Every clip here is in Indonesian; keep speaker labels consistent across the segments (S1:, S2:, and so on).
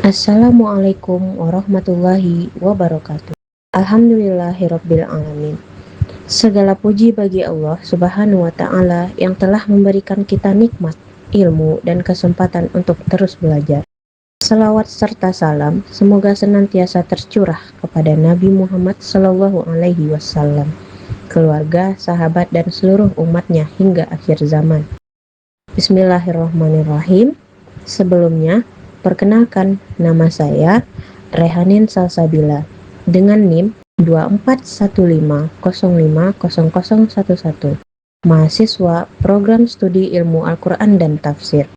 S1: Assalamualaikum warahmatullahi wabarakatuh. Alhamdulillahirabbil alamin. Segala puji bagi Allah Subhanahu wa taala yang telah memberikan kita nikmat, ilmu dan kesempatan untuk terus belajar. Salawat serta salam semoga senantiasa tercurah kepada Nabi Muhammad SAW, keluarga, sahabat dan seluruh umatnya hingga akhir zaman. Bismillahirrahmanirrahim. Sebelumnya, perkenalkan nama saya Rehanin Salsabila dengan NIM 2415050011, mahasiswa Program Studi Ilmu Al-Quran dan Tafsir.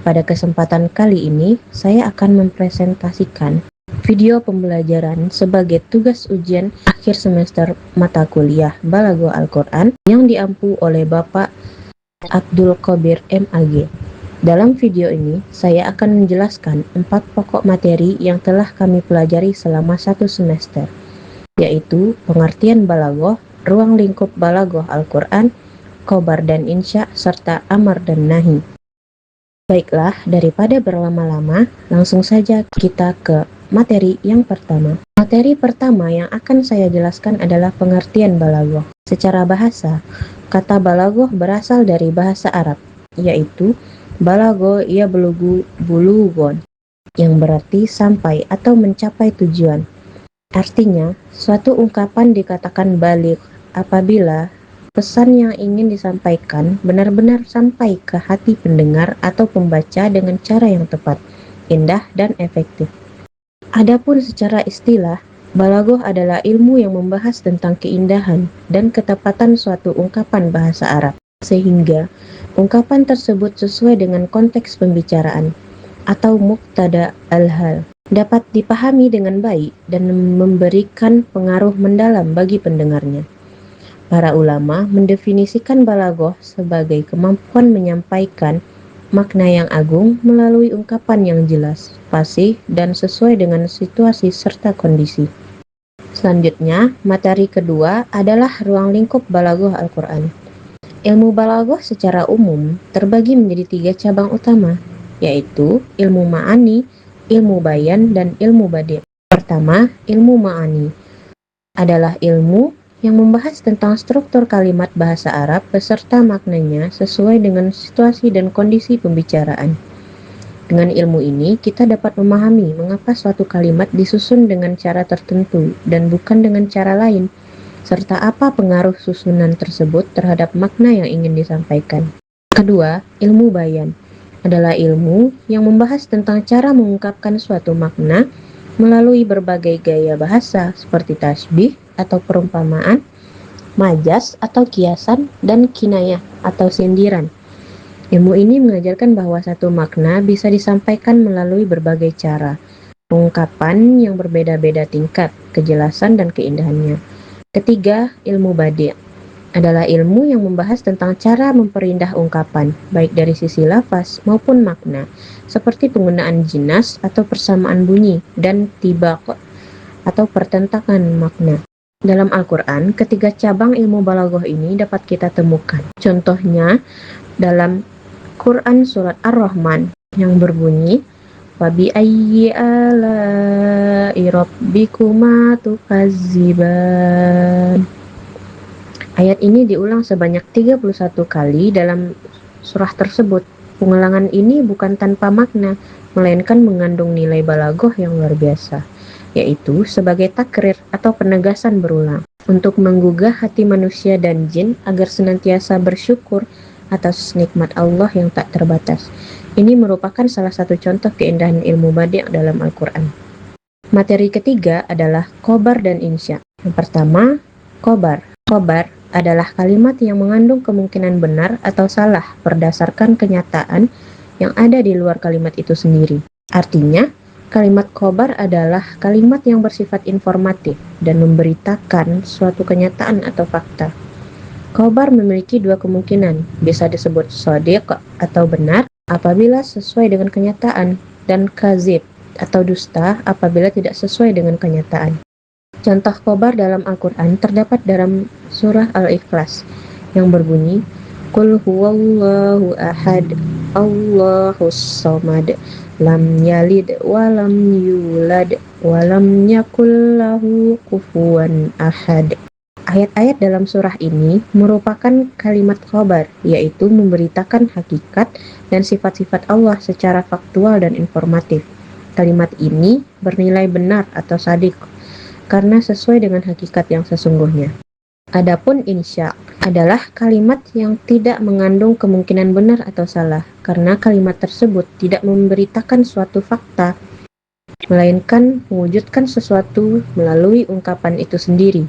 S1: Pada kesempatan kali ini, saya akan mempresentasikan video pembelajaran sebagai tugas ujian akhir semester mata kuliah Balaghah Al-Quran yang diampu oleh Bapak Abdul Qobir MAG. Dalam video ini, saya akan menjelaskan 4 pokok materi yang telah kami pelajari selama 1 semester, yaitu pengertian balaghah, ruang lingkup balaghah Al-Quran, khobar dan insya, serta amar dan nahi. Baiklah, daripada berlama-lama, langsung saja kita ke materi yang pertama. Materi pertama yang akan saya jelaskan adalah pengertian balaghah. Secara bahasa, kata balaghah berasal dari bahasa Arab, yaitu balagho ia bulugon, yang berarti sampai atau mencapai tujuan. Artinya, suatu ungkapan dikatakan baligh apabila pesan yang ingin disampaikan benar-benar sampai ke hati pendengar atau pembaca dengan cara yang tepat, indah, dan efektif. Adapun secara istilah, balaghah adalah ilmu yang membahas tentang keindahan dan ketepatan suatu ungkapan bahasa Arab, sehingga ungkapan tersebut sesuai dengan konteks pembicaraan atau muqtada al-hal, dapat dipahami dengan baik dan memberikan pengaruh mendalam bagi pendengarnya. Para ulama mendefinisikan balaghah sebagai kemampuan menyampaikan makna yang agung melalui ungkapan yang jelas, fasih, dan sesuai dengan situasi serta kondisi. Selanjutnya, materi kedua adalah ruang lingkup balaghah Al-Quran. Ilmu balaghah secara umum terbagi menjadi 3 cabang utama, yaitu ilmu ma'ani, ilmu bayan, dan ilmu badi'. Pertama, ilmu ma'ani adalah ilmu yang membahas tentang struktur kalimat bahasa Arab beserta maknanya sesuai dengan situasi dan kondisi pembicaraan. Dengan ilmu ini, kita dapat memahami mengapa suatu kalimat disusun dengan cara tertentu dan bukan dengan cara lain, serta apa pengaruh susunan tersebut terhadap makna yang ingin disampaikan. Kedua, ilmu bayan adalah ilmu yang membahas tentang cara mengungkapkan suatu makna melalui berbagai gaya bahasa seperti tasbih atau perumpamaan, majas atau kiasan, dan kinayah atau sindiran. Ilmu ini mengajarkan bahwa satu makna bisa disampaikan melalui berbagai cara, pengungkapan yang berbeda-beda tingkat, kejelasan, dan keindahannya. Ketiga, ilmu badi' adalah ilmu yang membahas tentang cara memperindah ungkapan, baik dari sisi lafaz maupun makna, seperti penggunaan jinas atau persamaan bunyi, dan tibaq atau pertentangan makna. Dalam Al-Quran, ketiga cabang ilmu balaghah ini dapat kita temukan. Contohnya, dalam Quran Surat Ar-Rahman yang berbunyi, Fabi'ayyi ala'i rabbikuma tukazziban. Ayat ini diulang sebanyak 31 kali dalam surah tersebut. Pengulangan ini bukan tanpa makna, melainkan mengandung nilai balaghah yang luar biasa, yaitu sebagai takrir atau penegasan berulang untuk menggugah hati manusia dan jin agar senantiasa bersyukur atas nikmat Allah yang tak terbatas. Ini merupakan salah satu contoh keindahan ilmu badi' dalam Al-Quran. Materi ketiga adalah khobar dan insya. Yang pertama, khobar. Khobar adalah kalimat yang mengandung kemungkinan benar atau salah berdasarkan kenyataan yang ada di luar kalimat itu sendiri. Artinya, kalimat khobar adalah kalimat yang bersifat informatif dan memberitakan suatu kenyataan atau fakta. Khobar memiliki 2 kemungkinan, bisa disebut shadiq atau benar apabila sesuai dengan kenyataan, dan kazib atau dusta apabila tidak sesuai dengan kenyataan. Contoh khobar dalam Al-Quran terdapat dalam surah Al-Ikhlas yang berbunyi, Qul huwallahu ahad, Allahus samad, lam yalid walam yulad walam yakul lahu kufuwan ahad. Ayat-ayat dalam surah ini merupakan kalimat khabar, yaitu memberitakan hakikat dan sifat-sifat Allah secara faktual dan informatif. Kalimat ini bernilai benar atau shadiq karena sesuai dengan hakikat yang sesungguhnya. Adapun insya adalah kalimat yang tidak mengandung kemungkinan benar atau salah, karena kalimat tersebut tidak memberitakan suatu fakta, melainkan mewujudkan sesuatu melalui ungkapan itu sendiri.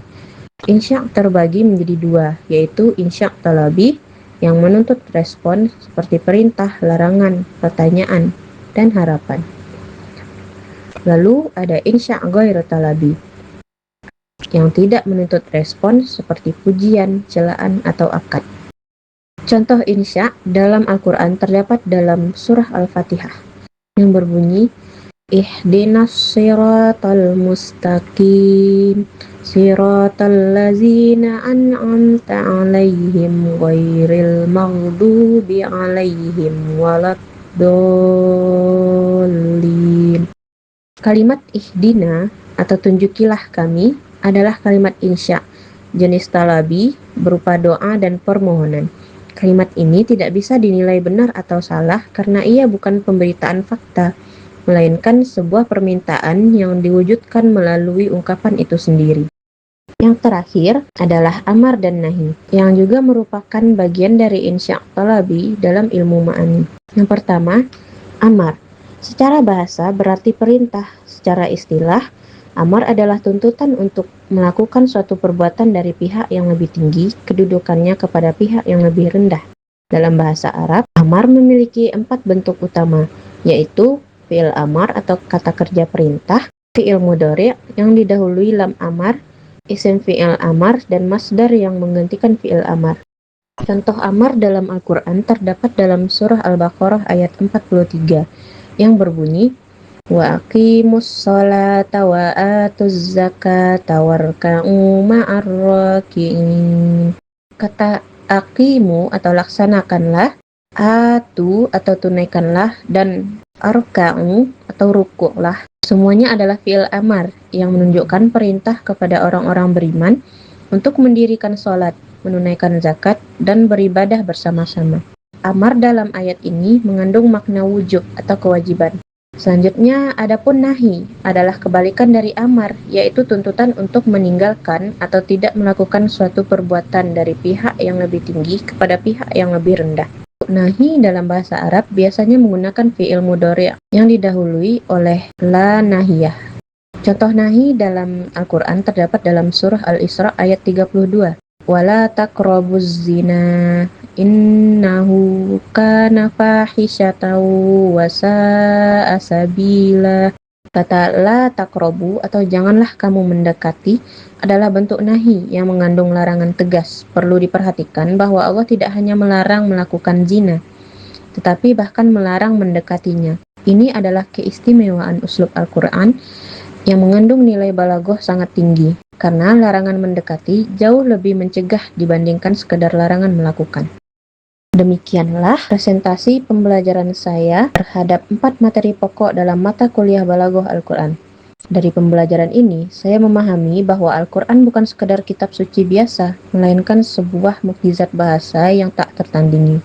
S1: Insya terbagi menjadi dua, yaitu insya talabi yang menuntut respon seperti perintah, larangan, pertanyaan, dan harapan. Lalu ada insya ghairu talabi yang tidak menuntut respon seperti pujian, celaan, atau akad. Contoh insya dalam Al-Quran terdapat dalam surah Al-Fatihah yang berbunyi ihdinas siratal mustaqim siratal lazina an'amta alaihim ghairil maghdubi alaihim waladdallin. Kalimat ihdina atau tunjukilah kami adalah kalimat insya, jenis talabi berupa doa dan permohonan. Kalimat ini tidak bisa dinilai benar atau salah karena ia bukan pemberitaan fakta, melainkan sebuah permintaan yang diwujudkan melalui ungkapan itu sendiri. Yang terakhir adalah amar dan nahi, yang juga merupakan bagian dari insya talabi dalam ilmu ma'ani. Yang pertama, amar. Secara bahasa berarti perintah, secara istilah amar adalah tuntutan untuk melakukan suatu perbuatan dari pihak yang lebih tinggi kedudukannya kepada pihak yang lebih rendah. Dalam bahasa Arab, amar memiliki 4 bentuk utama, yaitu fi'il amar atau kata kerja perintah, fi'il mudhari' yang didahului lam amar, isim fi'il amar, dan masdar yang menggantikan fi'il amar. Contoh amar dalam Al-Quran terdapat dalam surah Al-Baqarah ayat 43 yang berbunyi wa aqimus sholata wa atuz zakata warka'u ma'ar raki'in. Kata aqimu atau laksanakanlah, atu atau tunaikanlah, dan arka'u atau rukuklah. Semuanya adalah fi'il amar yang menunjukkan perintah kepada orang-orang beriman untuk mendirikan sholat, menunaikan zakat, dan beribadah bersama-sama. Amar dalam ayat ini mengandung makna wujub atau kewajiban. Selanjutnya, adapun nahi adalah kebalikan dari amar, yaitu tuntutan untuk meninggalkan atau tidak melakukan suatu perbuatan dari pihak yang lebih tinggi kepada pihak yang lebih rendah. Nahi dalam bahasa Arab biasanya menggunakan fi'il mudhari' yang didahului oleh la nahiyah. Contoh nahi dalam Al-Quran terdapat dalam surah Al-Isra ayat 32. Wala taqrabuz zina innahu kana fahisyatan wa sa'a sabila. Kata la taqrabu atau janganlah kamu mendekati adalah bentuk nahi yang mengandung larangan tegas. Perlu diperhatikan bahwa Allah tidak hanya melarang melakukan zina, tetapi bahkan melarang mendekatinya. Ini adalah keistimewaan uslub Al-Quran yang mengandung nilai balaghah sangat tinggi, karena larangan mendekati jauh lebih mencegah dibandingkan sekedar larangan melakukan. Demikianlah presentasi pembelajaran saya terhadap 4 materi pokok dalam mata kuliah Balaghah Al-Quran. Dari pembelajaran ini, saya memahami bahwa Al-Quran bukan sekedar kitab suci biasa, melainkan sebuah mukjizat bahasa yang tak tertandingi.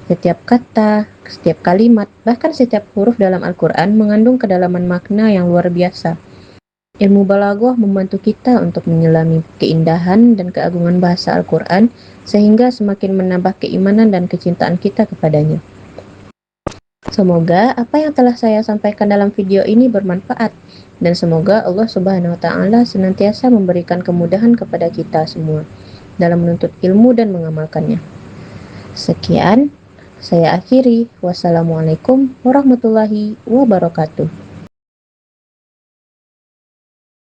S1: Setiap kata, setiap kalimat, bahkan setiap huruf dalam Al-Quran mengandung kedalaman makna yang luar biasa. Ilmu balaghah membantu kita untuk menyelami keindahan dan keagungan bahasa Al-Quran, sehingga semakin menambah keimanan dan kecintaan kita kepadanya. Semoga apa yang telah saya sampaikan dalam video ini bermanfaat, dan semoga Allah Subhanahu wa Ta'ala senantiasa memberikan kemudahan kepada kita semua dalam menuntut ilmu dan mengamalkannya. Sekian, saya akhiri. Wassalamualaikum warahmatullahi wabarakatuh.